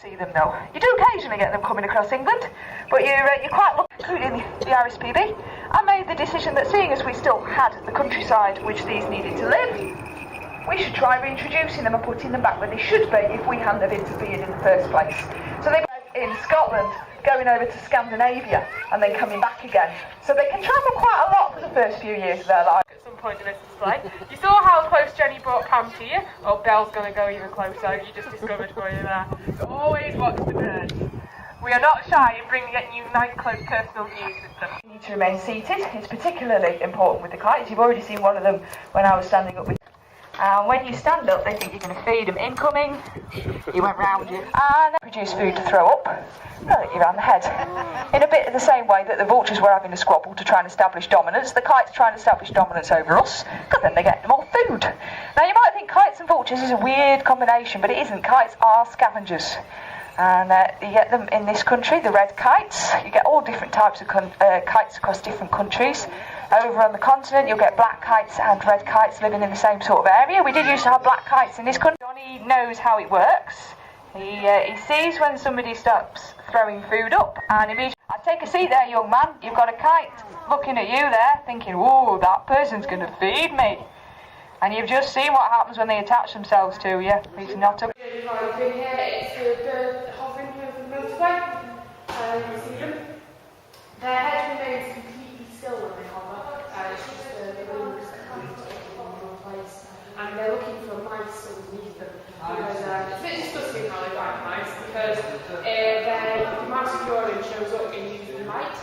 See them though. You do occasionally get them coming across England, but you're quite lucky, including the RSPB. I made the decision that seeing as we still had the countryside which these needed to live, we should try reintroducing them and putting them back where they should be if we hadn't have interfered in the first place. So they were in Scotland, going over to Scandinavia and then coming back again. So they can travel quite a lot for the first few years of their life. At some point in this display, you saw how close Jenny brought Pam to you. Oh, Belle's going to go even closer. You just discovered for you there. So always watch the birds. We are not shy in bringing you nice, close personal views with them. You need to remain seated. It's particularly important with the kites. You've already seen one of them when I was standing up with. And when you stand up, they think you're going to feed them. Incoming, he went round you. And they produce food to throw up. They'll hit you around the head. In a bit of the same way that the vultures were having a squabble to try and establish dominance, the kites try and establish dominance over us, because then they get more food. Now you might think kites and vultures is a weird combination, but it isn't. Kites are scavengers. And you get them in this country, the red kites. You get all different types of kites across different countries. Over on the continent, you'll get black kites and red kites living in the same sort of area. We did used to have black kites in this country. Johnny knows how it works. He sees when somebody stops throwing food up, and immediately, "I'd take a seat there, young man. You've got a kite looking at you there, thinking, whoa, that person's going to feed me." And you've just seen what happens when they attach themselves to you. It's not a... I've been here, it's the bird hovering over the motorway. You see them. Their head remains completely still when they hover. It's just the wings that kind of take them in one place. And they're looking for mice underneath them. Because it's a bit disgusting how they find mice, because the mouse of urine shows up in UV light,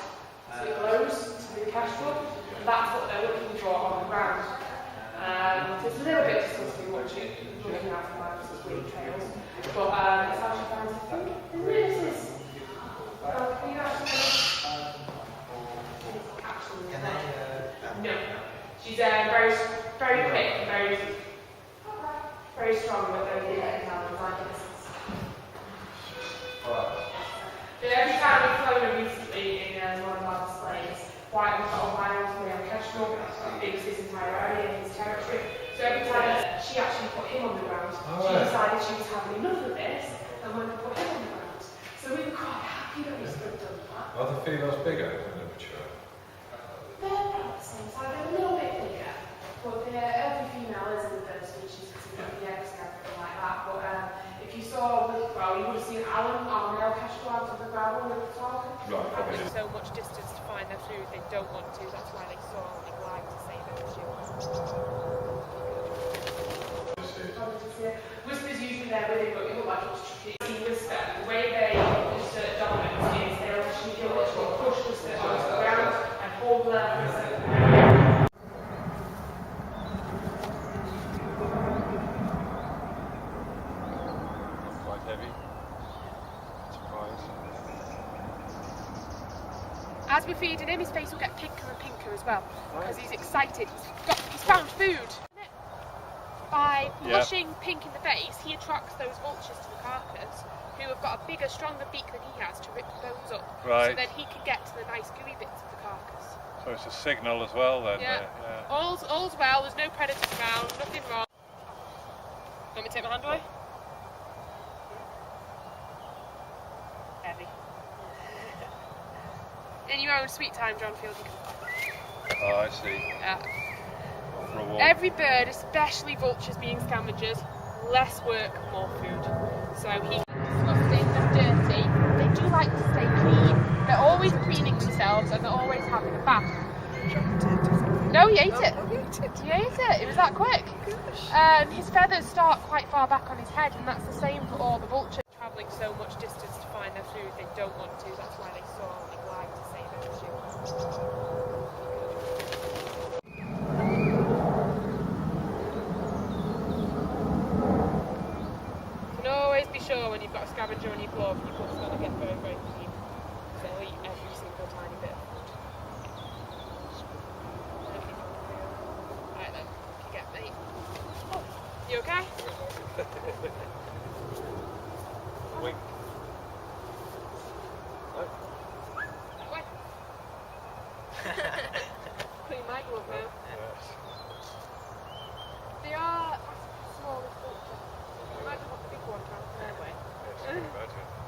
so it glows to the kestrel, and that's what they're looking for on the ground. So it's a little bit disgusting looking out for mice as weird trails, but it's how she finds the food. And this is, can you actually no. She's very, very quick and very strong with her intelligence, I guess. Every time we've flown her recently in one of our displays, White was got a wild male kestrel, it was his entire area, his territory. So every time she actually put him on the ground, she decided she was having enough of this and wanted to put him on the ground. So we were quite happy that we still done that. Are the females bigger than the mature? They're about the same size, they're a little bit bigger, but every female is in the bird species because we've got the eggs and everything like that. But if you saw, well, you would have seen Alan, our male kestrel, out of the gravel with the talker. Having so much distance to find their food, they don't want to. That's why they soar and they glide to save energy. Whisper's usually there with it, but it looked like it was tricky. Whisper, the way they assert dominance is they'll actually push Whisper onto the ground and hold her for a second. Quite heavy. Surprise. As we're feeding him, his face will get pinker and pinker as well, because he's excited. He's found food. By blushing pink in the face, he attracts those vultures to the carcass, who have got a bigger, stronger beak than he has to rip the bones up. Right. So then he can get to the nice gooey bits of the carcass. So it's a signal as well then? Yeah. All's well, there's no predators around, nothing wrong. Want me to take my hand away? Heavy. In your own sweet time, John Field, you can... Oh, I see. Yeah. For a walk. Every bird, especially vultures being scavengers, less work, more food. So he's disgusting and dirty. They do like to stay clean. They're always cleaning themselves and they're always having a bath. No, he ate it. He ate it. It was that quick. His feathers start quite far back on his head, and that's the same for all the vultures. Travelling so much distance to find their food, they don't want to. That's why they soar and they glide to save energy. Be sure when you've got a scavenger on your glove, your glove's going to get very, very clean. So they'll eat every single tiny bit of food. Right then, you get me. Oh, you okay? Wink. Wait. Clean my glove now. Yes. They are small as vultures. You might want the big one to have their way. Yes, I can imagine.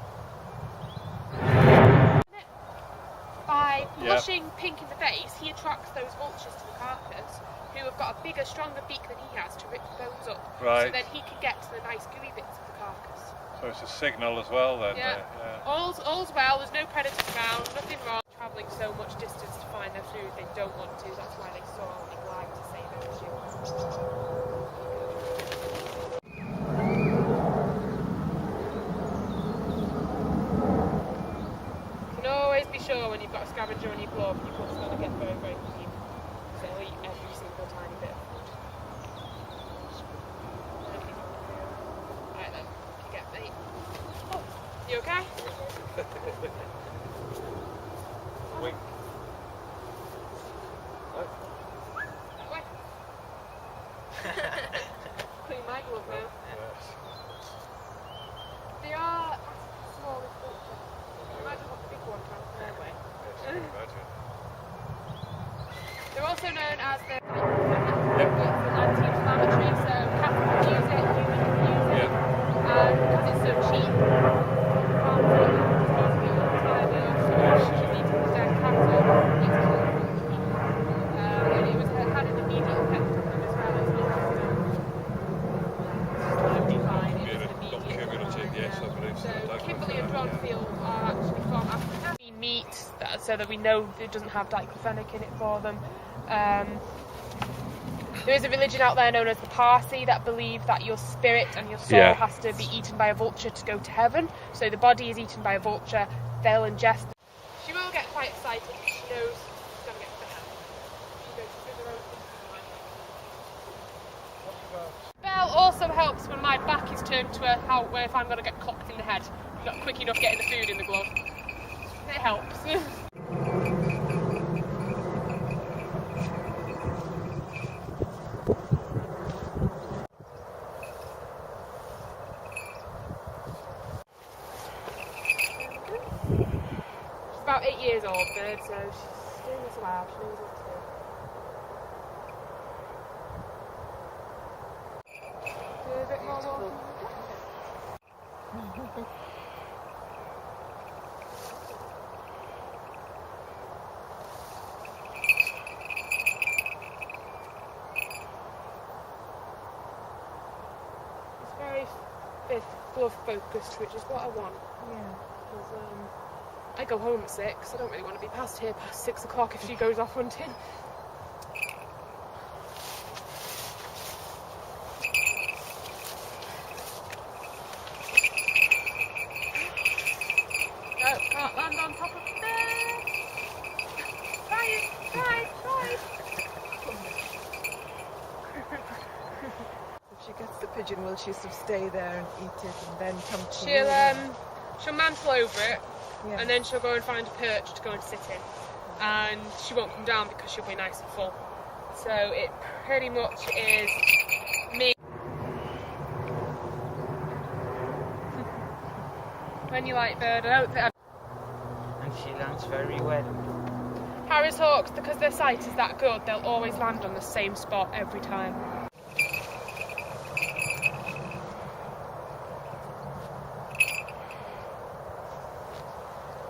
blushing pink in the face, he attracts those vultures to the carcass, who have got a bigger, stronger beak than he has to rip the bones up. Right. So then he can get to the nice gooey bits of the carcass. So it's a signal as well then. Yeah. All's well, there's no predators around, nothing wrong. Travelling so much distance to find their food they don't want to, that's why they sorely like to save energy. You can always be sure when you've got a scavenger on your glove, your glove's going to get very, very clean. So they'll eat every single tiny bit of food. Right then, you get me. Oh, you okay? Wink. That way. Clean my glove now. Yes. They are small as vultures. Imagine what the big one can their way. Yes, I can imagine. They're also known as the anti-inflammatory, so cats can use it, humans can use it, and because it's so cheap, farmers don't have to use it all the time. They also she's eating the dead cat, so it's and it had an immediate effect on them as well as fine. It was an immediate cumulative, yes, I believe so. So Kimberley and Dronfield are actually from Africa. Meat, so that we know it doesn't have diclofenac in it for them. There is a religion out there known as the Parsi that believe that your spirit and your soul has to be eaten by a vulture to go to heaven. So the body is eaten by a vulture, they'll ingest. She will get quite excited because she knows she's going to get to heaven. She goes through the road. Bell also helps when my back is turned to her, where if I'm going to get clocked in the head, not quick enough getting the food in the glove. It helps. She's about 8 years old, bird, so she's doing this well. She knows what to do. Do a bit more walking. It's glove focused, which is what I want. Yeah. Because I go home at 6. I don't really want to be past here past 6 o'clock if she goes off hunting. No, can't land on top of the bed. Try it. If she gets the pigeon, will she sort of stay there and eat it and then come to She'll mantle over it, Yeah. and then she'll go and find a perch to go and sit in. And she won't come down because she'll be nice and full. So it pretty much is me. When you like bird, I don't think And she lands very well. Harris hawks, because their sight is that good, they'll always land on the same spot every time.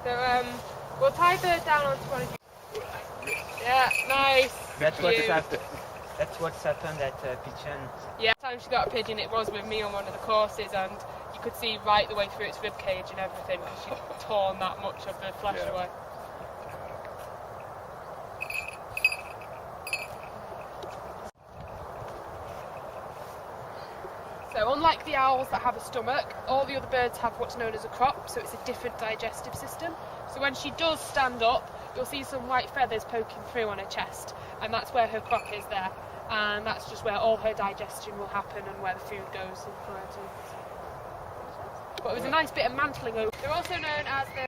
So we'll tie bird down onto one of you. Yeah, nice. That's what's Cute. happened. That's what's happened at Pigeon. Yeah, the time she got a pigeon, it was with me on one of the courses, and you could see right the way through its rib cage and everything because she'd torn that much of the flesh away. So unlike the owls that have a stomach, all the other birds have what's known as a crop, so it's a different digestive system. So when she does stand up, you'll see some white feathers poking through on her chest, and that's where her crop is there. And that's just where all her digestion will happen and where the food goes for her to. But it was a nice bit of mantling over. They're also known as the